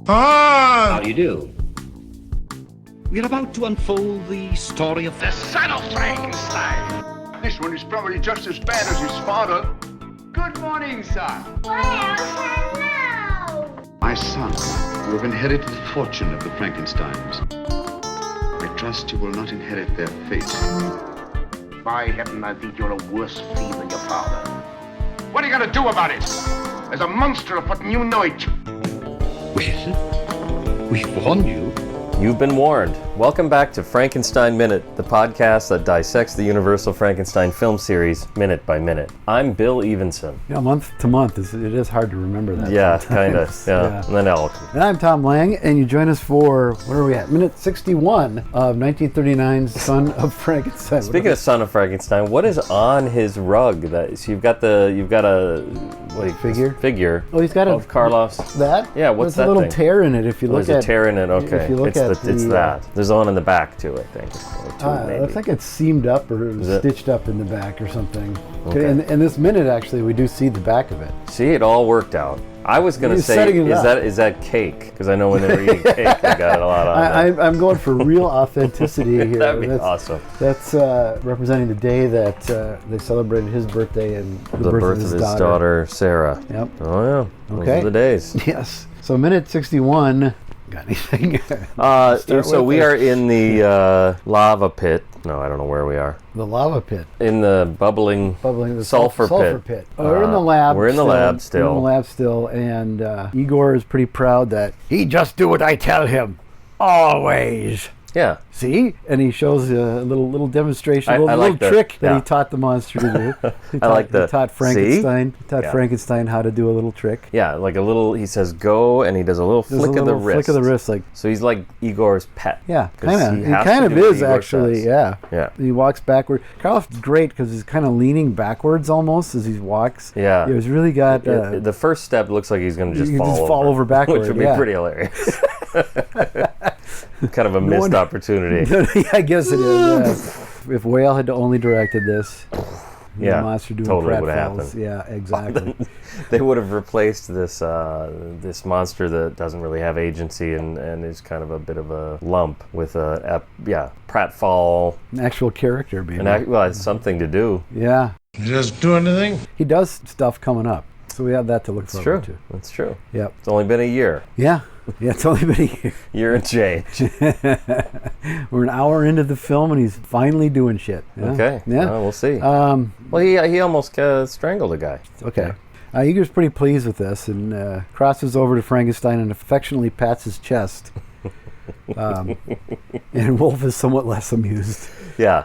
How do you do? We're about to unfold the story of the son of Frankenstein. This one is probably just as bad as his father. Good morning, son. Well, hello. My son, you have inherited the fortune of the Frankensteins. I trust you will not inherit their fate. By heaven, I think you're a worse fiend than your father. What are you going to do about it? There's a monster afoot and you know it. Well, we've warned you. You've been warned. Welcome back to Frankenstein Minute, the podcast that dissects the Universal Frankenstein film series minute by minute. I'm Bill Evenson. Yeah, month to month, it is hard to remember that. Yeah, kind sometimes. of. Yeah. And then Elk. And I'm Tom Lang, and you join us for, where are we at? Minute 61 of 1939's Son of Frankenstein. Speaking of Son of Frankenstein, what is on his rug? So you've got a figure. Oh, he's got of Karloff's. That? Yeah, what's There's that a little thing? tear in it if you look at. There's a tear in it. Okay, If you look it's that. There's one in the back too, I think. Or two, maybe. Looks like it's seamed up or Is stitched up in the back or something. Okay. In this minute, actually, we do see the back of it. See, it all worked out. I was going to He's say, setting it up. is that cake? Because I know when they were eating cake, they got a lot on it. I'm going for real authenticity here. That'd be awesome. That's representing the day that they celebrated his birthday and the birth of his daughter, Sarah. Yep. Oh, yeah. Those Okay. are the days. Yes. So minute 61. Got anything? So we are in the lava pit. No, I don't know where we are. The lava pit. In the bubbling The sulfur pit. We're in the lab. We're in the lab still. We're in the lab still, and Igor is pretty proud that he just do what I tell him, always. Yeah. See, and he shows a little demonstration, a little like trick that yeah. he taught the monster to do. He taught See? Frankenstein. He taught Yeah. Frankenstein how to do a little trick. Yeah, like a little, he says go, and he does a little There's flick a of the little wrist. flick of the wrist, like. So he's like Igor's pet. Yeah, 'Cause kind he of. He has kind to of do what is Igor actually. says. Yeah. Yeah. He walks backward. Karloff's great because he's kind of leaning backwards almost as he walks. Yeah. He's really got. The first step looks like he's going to just you fall just over. fall over backward, Which would be yeah. pretty hilarious. Kind of a missed wonder- opportunity. I guess it is. Yeah. If Whale had only directed this, Yeah, the monster doing totally would have pratfalls. happened. Yeah, exactly. They would have replaced this this monster that doesn't really have agency and is kind of a bit of a lump with a pratfall. An actual character, baby. Well, it's something to do. Yeah, He doesn't do anything? he does stuff coming up, so we have that to look It's forward true. to. That's true. Yep. It's only been a year. Yeah. Yeah, it's only been a year. Year and change. We're an hour into the film, and he's finally doing shit. Yeah. Okay. Yeah. Well, we'll see. Um, Well, he almost strangled a guy. Okay. Igor's pretty pleased with this and crosses over to Frankenstein and affectionately pats his chest. And Wolf is somewhat less amused. Yeah.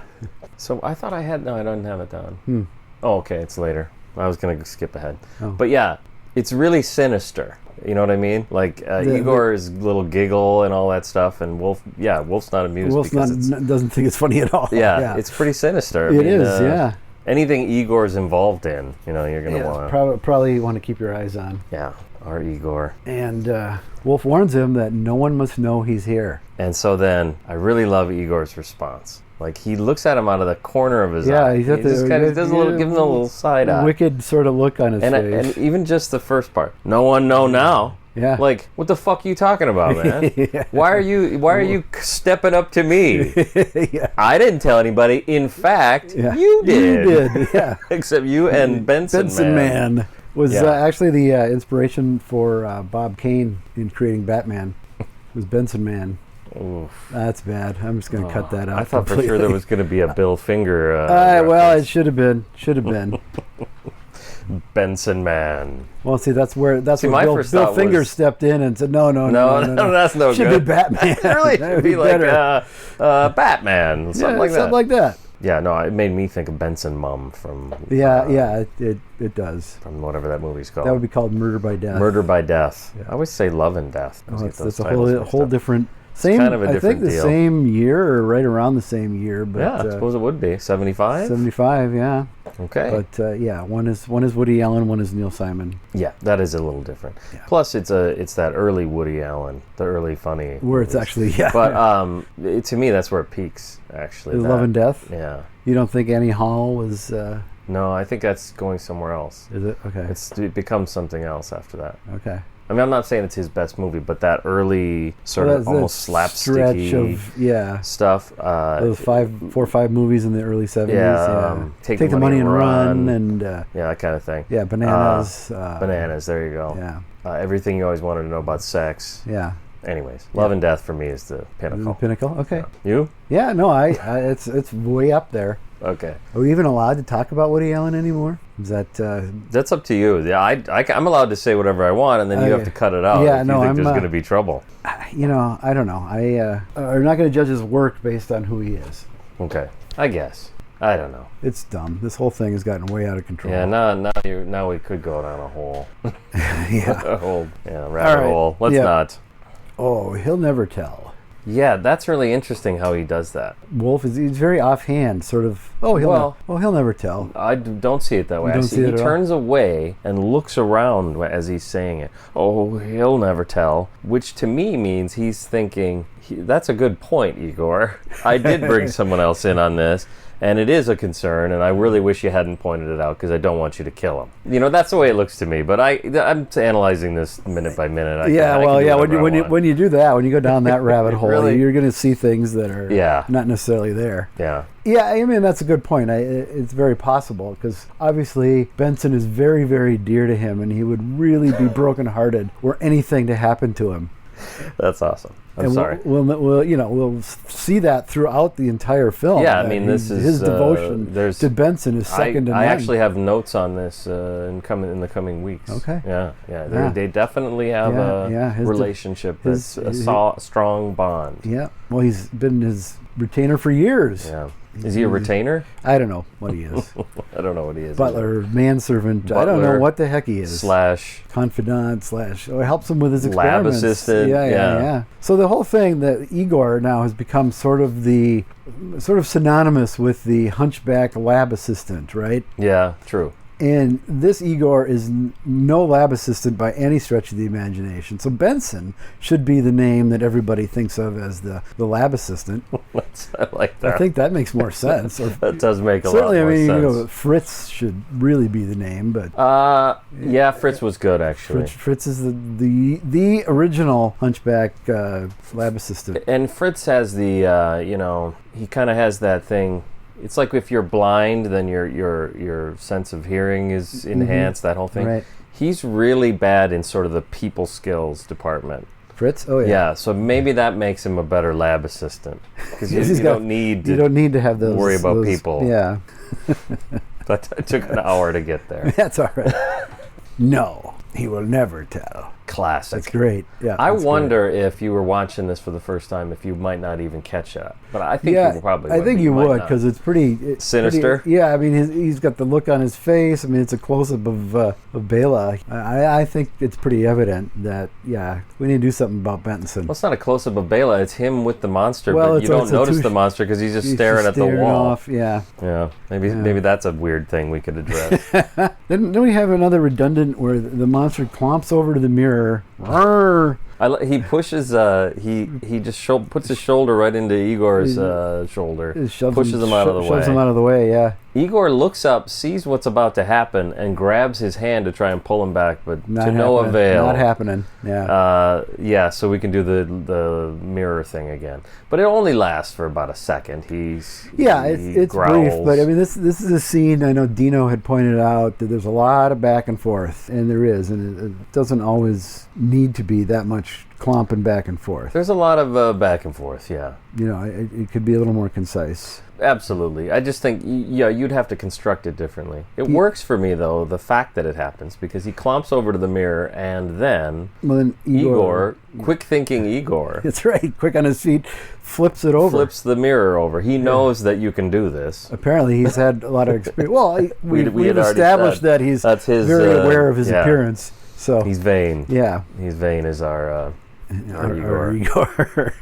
So I thought I had... No, I don't have it down. Oh, okay. It's later. I was going to skip ahead. Oh. But yeah, it's really sinister. You know what I mean? Like Igor's little giggle and all that stuff, and Wolf's not amused Wolf because doesn't think it's funny at all. yeah, it's pretty sinister. It is, yeah. Anything Igor's involved in, you're going to want to... Probably want to keep your eyes on. Yeah, our Igor. And Wolf warns him that no one must know he's here. And so then, I really love Igor's response. Like, he looks at him out of the corner of his eye. He's got He just kind of gives him a little side eye. Wicked sort of look on his face. And even just the first part, no one know now. Yeah. Like, what the fuck are you talking about, man? Yeah. Why are you stepping up to me? Yeah. I didn't tell anybody. In fact, Yeah. you did. You did, yeah. Except you and Benson Man was Yeah. actually the inspiration for Bob Kane in creating Batman. It was Benson Man. Oof. That's bad. I'm just going to cut that out. I thought for sure completely. there was going to be a Bill Finger. Well, reference. it should have been. Should have been. Benson Man. Well, see, that's where my Bill first Bill thought Finger was- stepped in and said, no, No, that's no should good. be Batman. It really That should would be like better. Batman, something like that. Something like that. Yeah, no, it made me think of Benson Mum from It does. from whatever that movie's called. That would be called Murder by Death. Murder by Death. I always say Love and Death. I always get those That's a titles mixed whole up. different. Same, kind of a I think different the deal. same year or right around the same year, but Yeah, I suppose it would be 75. 75, yeah. Okay. But one is Woody Allen, one is Neil Simon. Yeah, that is a little different. Yeah. Plus, it's that early Woody Allen, the early funny. Where it's movies. actually, yeah. But to me, that's where it peaks. Actually, Is Love and Death? Yeah. You don't think Annie Hall was? No, I think that's going somewhere else. Is it okay? It becomes something else after that. Okay. I mean, I'm not saying it's his best movie, but that early sort Well, of that almost stretch slapsticky of stuff. those 4 or 5 movies in the early 70s. Yeah, Take the money and run, and yeah, that kind of thing. yeah, Bananas. Bananas. There you go. Yeah, Everything you always wanted to know about sex. yeah. Anyways, Love and Death for me is the pinnacle. The pinnacle. Okay. You? Yeah, no, it's way up there. Okay. Are we even allowed to talk about Woody Allen anymore? Is that That's up to you. Yeah, I'm allowed to say whatever I want, and then you have to cut it out yeah, if no, you think I'm, there's going to be trouble. you know, I don't know. I'm not going to judge his work based on who he is. Okay. I guess. I don't know. It's dumb. This whole thing has gotten way out of control. Yeah, now we could go down a hole. Yeah. A whole rabbit All right. hole. Let's Yeah. not. Oh, he'll never tell. Yeah, that's really interesting how he does that. Wolf he's very offhand, sort of. Oh, he'll never tell. I don't see it that way. You don't see it he at all? turns away and looks around as he's saying it. Oh, he'll never tell. Which to me means he's thinking, that's a good point, Igor. I did bring someone else in on this. And it is a concern, and I really wish you hadn't pointed it out because I don't want you to kill him. You know, that's the way it looks to me. But I'm analyzing this minute by minute. When you do that, when you go down that rabbit hole, Really? you're going to see things that are Yeah. not necessarily there. Yeah. Yeah, I mean, that's a good point. It's very possible because obviously Benson is very, very dear to him, and he would really be brokenhearted were anything to happen to him. That's awesome. I'm And sorry. We'll see that throughout the entire film. Yeah, I mean, this is his devotion to Benson is second to none. I actually have notes on this in the coming weeks. Okay. Yeah. They definitely have a relationship that's a strong bond. Yeah. Well, he's been his retainer for years. Yeah. Is he a retainer? I don't know what he is. I don't know what he is. Butler, manservant. I don't know what the heck he is. / confidant / helps him with his lab experiments. assistant. Yeah. So the whole thing that Igor now has become sort of synonymous with the hunchback lab assistant, right? Yeah, true. And this Igor is no lab assistant by any stretch of the imagination. So Benson should be the name that everybody thinks of as the lab assistant. I like that. I think that makes more sense. That does make a lot Certainly, more sense. You know, Fritz should really be the name, but yeah, Fritz was good actually. Fritz is the original hunchback lab assistant. And Fritz has the he kind of has that thing. It's like if you're blind, then your sense of hearing is enhanced. That whole thing. Right. He's really bad in sort of the people skills department. Fritz? Oh yeah. Yeah. So maybe that makes him a better lab assistant because you don't need to have those worry about people. Yeah. That took an hour to get there. That's all right. No, he will never tell. Classic. That's great. Yeah. I wonder if you were watching this for the first time, if you might not even catch that. But I think you probably would. I think you would because it's pretty sinister. Yeah, I mean, he's got the look on his face. I mean, it's a close-up of Bela. I think it's pretty evident that, we need to do something about Benson. Well, it's not a close-up of Bela. It's him with the monster, Well, but you don't notice the monster because he's just staring at the wall. Off, yeah. Yeah. Maybe that's a weird thing we could address. Then we have another redundant where the monster clomps over to the mirror. He pushes. He just puts his shoulder right into Igor's shoulder. Pushes him out of the way. Shoves him out of the way. Yeah. Igor looks up, sees what's about to happen, and grabs his hand to try and pull him back, but to no avail. Not happening. Yeah. So we can do the mirror thing again, but it only lasts for about a second. It's brief, but I mean this is a scene. I know Dino had pointed out that there's a lot of back and forth, and there is, and it doesn't always need to be that much clomping back and forth. There's a lot of back and forth. Yeah. You know, it could be a little more concise. Absolutely. I just think, you'd have to construct it differently. It works for me, though, the fact that it happens, because he clomps over to the mirror, and then Igor, quick-thinking Igor... That's right, quick on his feet, flips it over. Flips the mirror over. He knows that you can do this. Apparently, he's had a lot of experience. Well, we've had established that he's very aware of his appearance. So he's vain. Yeah. He's vain as our Igor.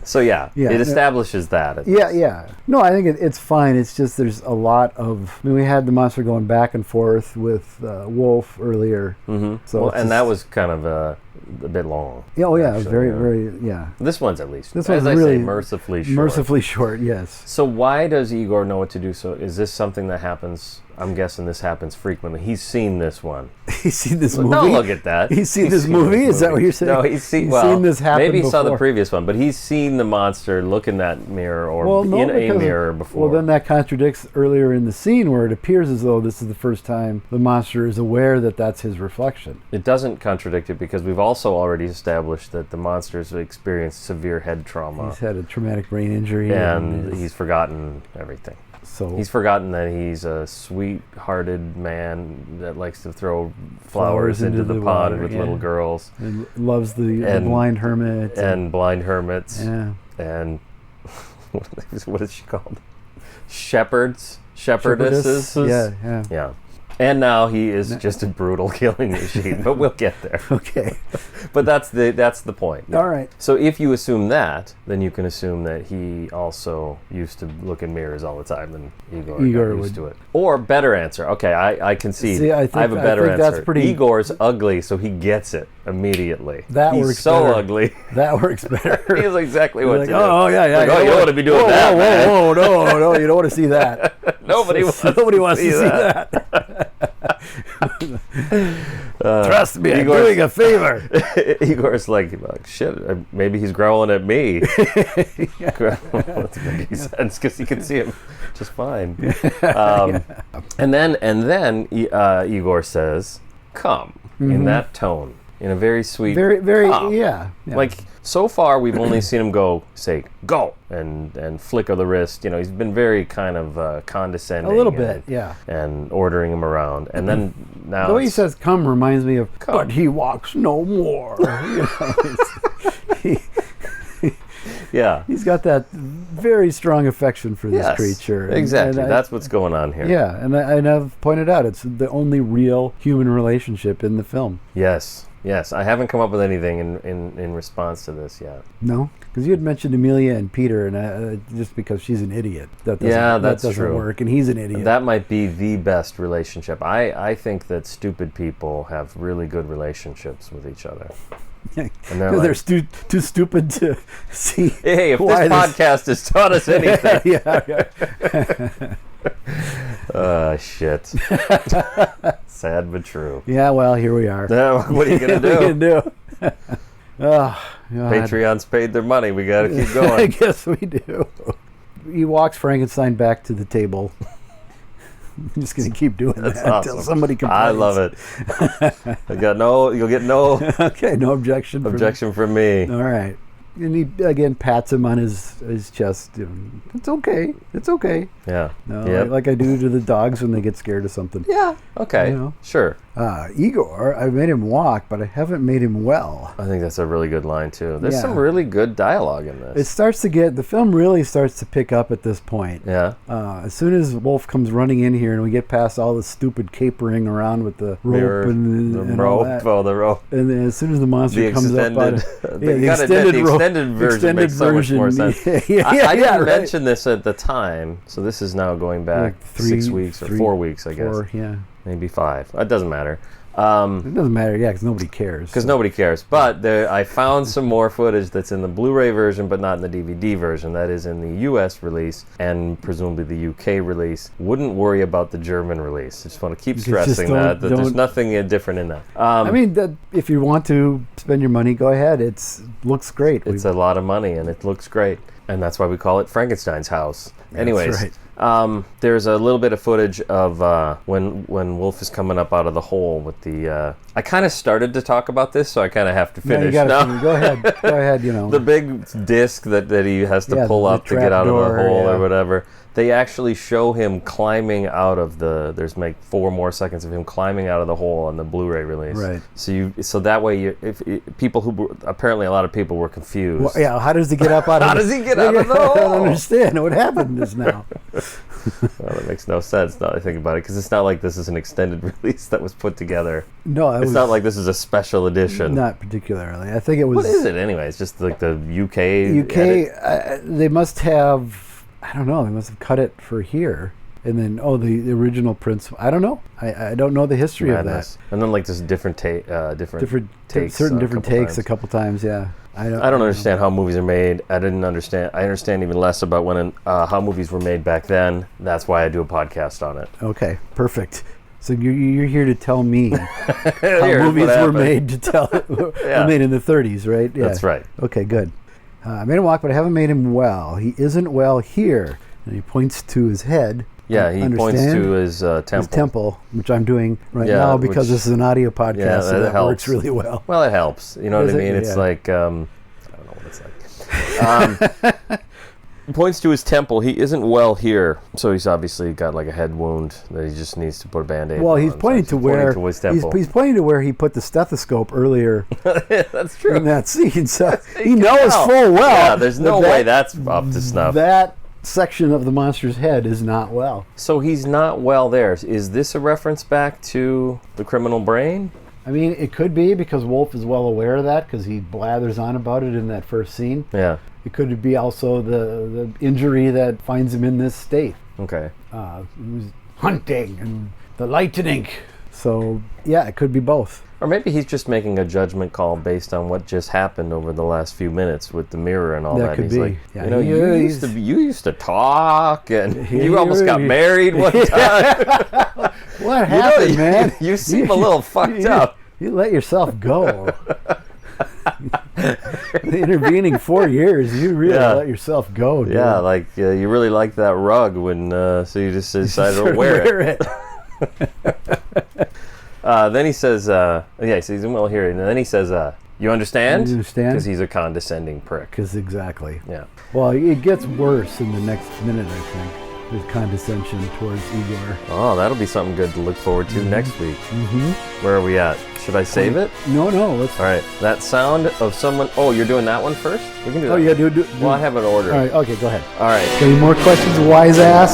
So it establishes that. Yeah. No, I think it's fine. It's just there's a lot of. I mean, we had the monster going back and forth with Wolf earlier. Mm-hmm. So and that was kind of a bit long. Yeah, oh yeah, actually, very, you know. very, yeah. This one's at least, This as one's I really say, mercifully short. Mercifully short, yes. So why does Igor know what to do? So is this something that happens? I'm guessing this happens frequently. He's seen this one. He's seen this movie. Don't look at that. He's seen this movie? Is that what you're saying? No, he's seen this happen maybe he saw the before. previous one, but he's seen the monster look in that mirror or in a because mirror before. Well, then that contradicts earlier in the scene where it appears as though this is the first time the monster is aware that that's his reflection. It doesn't contradict it because we've also already established that the monster's experienced severe head trauma. He's had a traumatic brain injury. And he's forgotten everything. So He's forgotten that he's a sweet-hearted man that likes to throw flowers into the pond water, with yeah. little girls. and loves the blind hermit. And blind hermits. yeah. And what is she called? Shepherdesses? Yeah. Yeah. And now he is just a brutal killing machine, but we'll get there. Okay. But that's the point. All right. So if you assume that, then you can assume that he also used to look in mirrors all the time, and Igor got used to it. Or better answer. Okay, I concede. See, I have a better think answer. that's pretty- Igor's ugly, so he gets it immediately. That He's works so better. ugly. That works better. He knows exactly what Like, to do. oh yeah. Like, oh, you don't want to be doing that, man. Whoa, no, you don't want to see that. Nobody wants to see that. Trust me, I'm doing a favor. Igor's like, shit, maybe he's growling at me. That makes sense because he can see him just fine. And then Igor says, come, in that tone, in a very sweet, Very, come. yeah. Like, so far, we've only seen him say, go, and flicker the wrist. You know, he's been very kind of condescending. A little bit, yeah. And ordering him around. And then now The way he says "come" reminds me of Come. "but he walks no more." You know, yeah. he's got that very strong affection for this Yes, creature. exactly. And That's what's going on here. yeah, and I've pointed out it's the only real human relationship in the film. Yes. I haven't come up with anything in response to this yet. No, because you had mentioned Amelia and Peter, and just because she's an idiot, that doesn't true. work, and he's an idiot. That might be the best relationship. I think that stupid people have really good relationships with each other. And they're too stupid to see. Hey, if this why podcast has taught us anything. yeah. Shit. Sad but true. Yeah, well, here we are. What are you going to do? Oh, God. Patreon's paid their money. We got to keep I going. guess we do. He walks Frankenstein back to the table. I'm just going to keep doing that awesome. until somebody complains. I love it. You'll get no Okay, no objection. objection from me. All right. And he again pats him on his chest. It's okay. It's okay. Yeah. No, Yep. like I do to the dogs when they get scared of something. Yeah. Okay. You know. Sure. Igor, I made him walk, but I haven't made him well. I think that's a really good line too. There's Yeah. some really good dialogue in this. The film really starts to pick up at this point. Yeah. As soon as Wolf comes running in here and we get past all the stupid capering around with the rope Mirror, and all that. the rope. And then as soon as the monster The comes up out of you gotta admit, the extended version makes so much more sense. I didn't mention this at the time, so this is now going back Like 6 weeks or 4 weeks, I guess. 4, yeah. Maybe 5. It doesn't matter. It doesn't matter, yeah, because nobody cares. Because nobody cares. But I found some more footage that's in the Blu-ray version, but not in the DVD version. That is in the US release and presumably the UK release. Wouldn't worry about the German release. I just want to keep stressing that there's nothing different in that. I mean, if you want to spend your money, go ahead. It looks great. It's a lot of money, and it looks great. And that's why we call it Frankenstein's house. Anyways, right. There's a little bit of footage of when Wolf is coming up out of the hole with the... I kind of started to talk about this, so I kind of have to finish. No, you gotta finish. Go ahead, you know. The big disc that he has to pull up to get out of the hole or whatever. They actually show him climbing out of there's like 4 more seconds of him climbing out of the hole on the Blu-ray release. Right. So that way, apparently a lot of people were confused. Well, yeah, how does he get up out of How does he get out of the hole? I don't understand what happened just now. Well, that makes no sense now that I think about it, because it's not like this is an extended release that was put together. No, it's not like this is a special edition. Not particularly. I think it was... What is it anyway? It's just like the UK edit? They must have... I don't know. They must have cut it for here. And then, the original prince. I don't know. I don't know the history Madness. of that. And then like this different takes. Different takes a couple times. Yeah. I don't understand how movies are made. I understand even less about how movies were made back then. That's why I do a podcast on it. Okay, perfect. So you're here to tell me how Here's movies what were happened. made were made in the 30s, right? Yeah. That's right. Okay, good. I made him walk, but I haven't made him well. He isn't well here. And he points to his head. Yeah, he points to his temple. His temple, which I'm doing right Yeah, now because this is an audio podcast, Yeah, so that helps. works really well. Well, it helps. You know Does what I it? mean? It's Yeah. like, I don't know what it's like. Points to his temple. He isn't well here. So he's obviously got like a head wound that he just needs to put a Band-Aid Well, on. he's pointing to where his temple. he's pointing to where he put the stethoscope earlier That's true. in that scene. So he knows tell. full well. Yeah, there's no way that's up to snuff. That section of the monster's head is not well. So he's not well there. Is this a reference back to the criminal brain? I mean, it could be because Wolf is well aware of that because he blathers on about it in that first scene. Yeah. It could be also the injury that finds him in this state. Okay. He was hunting and the lightning. So, yeah, it could be both. Or maybe he's just making a judgment call based on what just happened over the last few minutes with the mirror and all that. That could He's be. like, Yeah, you know, you used to talk, and He- you almost got he- married one time. What happened, man? You seem a little fucked up. You let yourself go. The intervening 4 years, you really Yeah. let yourself go, dude. Yeah, like you really liked that rug when, so you just decided to wear it. Then he says, so he's well here, and then he says, you understand? You understand? Because he's a condescending prick. Because exactly. Yeah. Well, it gets worse in the next minute, I think. His condescension towards Igor. Oh, that'll be something good to look forward to next week. Mm-hmm. Where are we at? Should I save it? No, let's. All right. That sound of someone. Oh, you're doing that one first? We can do that. Oh, yeah, do. Well, I have an order. All right, okay, go ahead. All right. Any more questions, wise ass?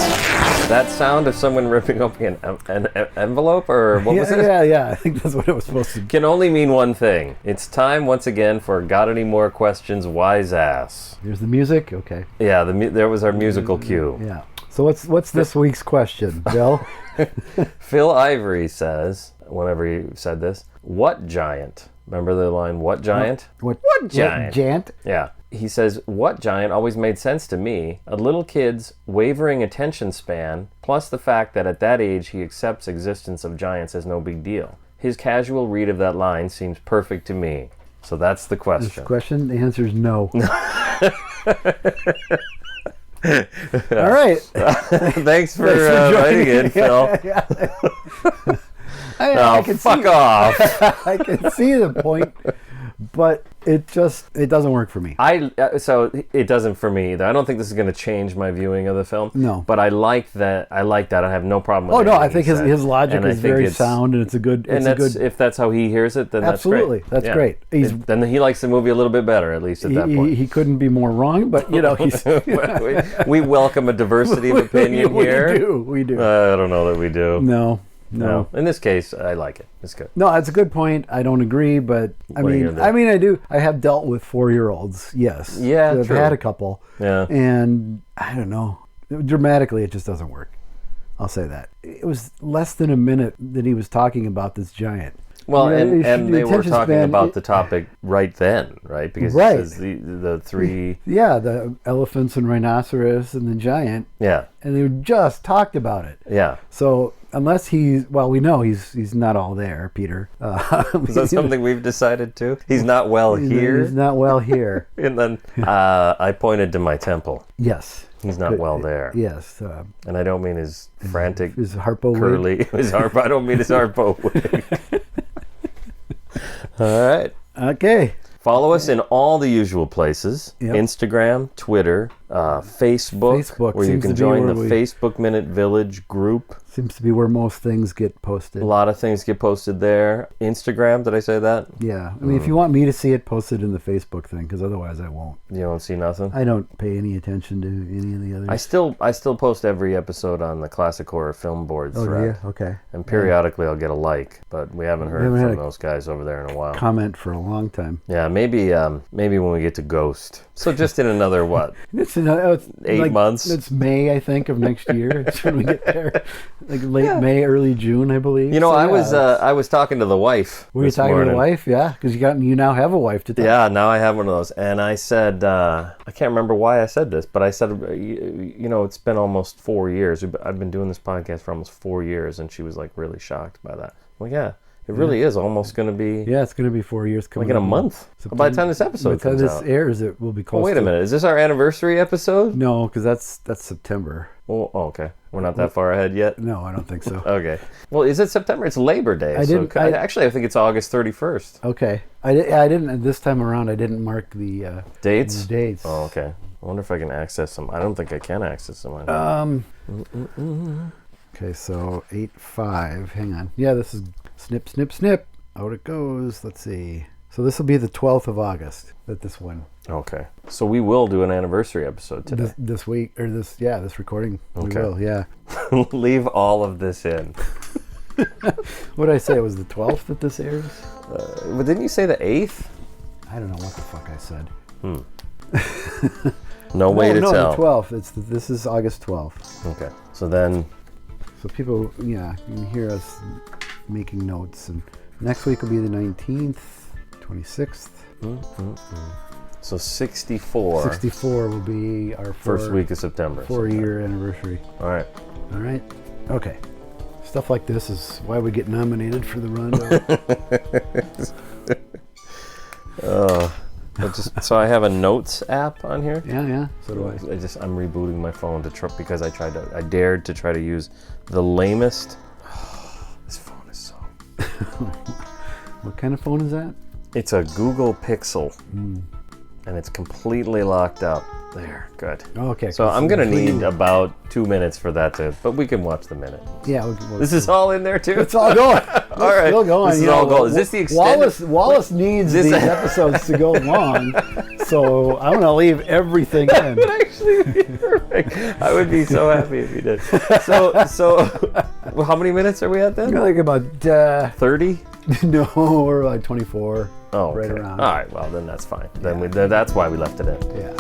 That sound of someone ripping open an envelope, or what was it? Yeah. I think that's what it was supposed to be. Can only mean one thing. It's time once again for Got Any More Questions, Wise Ass. Here's the music. Okay. Yeah, there was our musical cue. Yeah. So what's this week's question, Bill? Phil Ivory says, whenever he said this, what giant? Remember the line, what giant? What giant? Jant? Yeah. He says, what giant always made sense to me? A little kid's wavering attention span, plus the fact that at that age he accepts existence of giants as no big deal. His casual read of that line seems perfect to me. So that's the question. This question, the answer is no. All right. Thanks for writing in, Phil. I can fuck see, off. I can see the point, but it doesn't work for me. So it doesn't for me either. I don't think this is going to change my viewing of the film. No. But I like that. I have no problem with Oh no, I anything think he said. his logic And I is think very it's- sound, and it's a good. And if that's how he hears it, then Absolutely, that's great. that's great. Then he likes the movie a little bit better, at least at that point. He couldn't be more wrong, but he's. we welcome a diversity of opinion here. We do. I don't know that we do. No. In this case, I like it. It's good. No, that's a good point. I don't agree, but I What are you gonna do? mean, I do. I have dealt with 4-year-olds. Yes. Yeah, I've true. had a couple. Yeah. And I don't know. Dramatically, it just doesn't work. I'll say that. It was less than a minute that he was talking about this giant. Well, You know, and the they were attention talking span- about the topic right then, right? Because Right. it says the three. Yeah, the elephants and rhinoceros and the giant, Yeah, and they just talked about it. yeah. So unless we know he's not all there, Peter. Is that something we've decided to? He's not well here. He's not well here. And then I pointed to my temple. Yes. He's not well there. Yes. And I don't mean his frantic, His Harpo wig. curly. I don't mean his Harpo wig. All right. Okay. Follow us in all the usual places. Yep. Instagram, Twitter, Facebook, Facebook where you seems can to be join where the we- Facebook Minute Village group. Seems to be where most things get posted. A lot of things get posted there. Instagram, did I say that? Yeah. I mean, if you want me to see it, post it in the Facebook thing, because otherwise I won't. You don't see nothing? I don't pay any attention to any of the others. I still post every episode on the Classic Horror Film Board Oh, thread. yeah? Okay. And periodically I'll get a like, but we haven't heard haven't had from a those guys over there in a while. Comment for a long time. Yeah, maybe when we get to Ghost. So just in another, what? It's 8 months? It's May, I think, of next year. It's when we get there. Like late May, early June, I believe. You know, So, I was talking to the wife. Were you this talking morning. to the wife? Yeah, because you now have a wife to talk. Yeah, now I have one of those. And I said, I can't remember why I said this, but I said, you know, it's been almost 4 years. I've been doing this podcast for almost 4 years. And she was like really shocked by that. Well, yeah, it really is almost going to be Yeah, it's going to be 4 years coming like in a up. month. By the time this episode By the time comes this out. airs, it will be close. Oh, wait a minute. Is this our anniversary episode? No, because that's September. Oh, okay. We're not that far ahead yet? No, I don't think so. Okay. Well, is it September? It's Labor Day. I think it's August 31st. Okay, I didn't this time around. I didn't mark the Dates? the dates. Oh, okay. I wonder if I can access them. I don't think I can access them. Okay, so 8/5. Hang on. Yeah, this is snip, snip, snip. Out it goes. Let's see. So this will be the 12th of August that this one. Okay. So we will do an anniversary episode today. This week or this recording. Okay. We will. Yeah. Leave all of this in. What did I say? It was the 12th that this airs. But didn't you say the 8th? I don't know what the fuck I said. No way to no, tell. the 12th. This is August 12th. Okay. So then, So people, you can hear us making notes. And next week will be the 19th, 26th. so 64. 64 will be our First week of September. 4-year anniversary. All right. All right. Okay. Stuff like this is why we get nominated for the Rondo. So I have a notes app on here. Yeah. So do I. I'm rebooting my phone because I dared to try to use the lamest. This phone is so. What kind of phone is that? It's a Google Pixel, and it's completely locked up. There, good. Okay. So I'm gonna need about 2 minutes for that but we can watch the minute. Yeah. This is all in there too. It's all going. All right. Still going. This is all going. Is this the extended? Wallace needs these episodes to go long, so I'm gonna leave everything in. That would actually be perfect. I would be so happy if you did. So well, how many minutes are we at then? Like about 30? No, we're like 24. Oh, right okay. around. All right. Well, then that's fine. Then that's why we left it in. Yeah.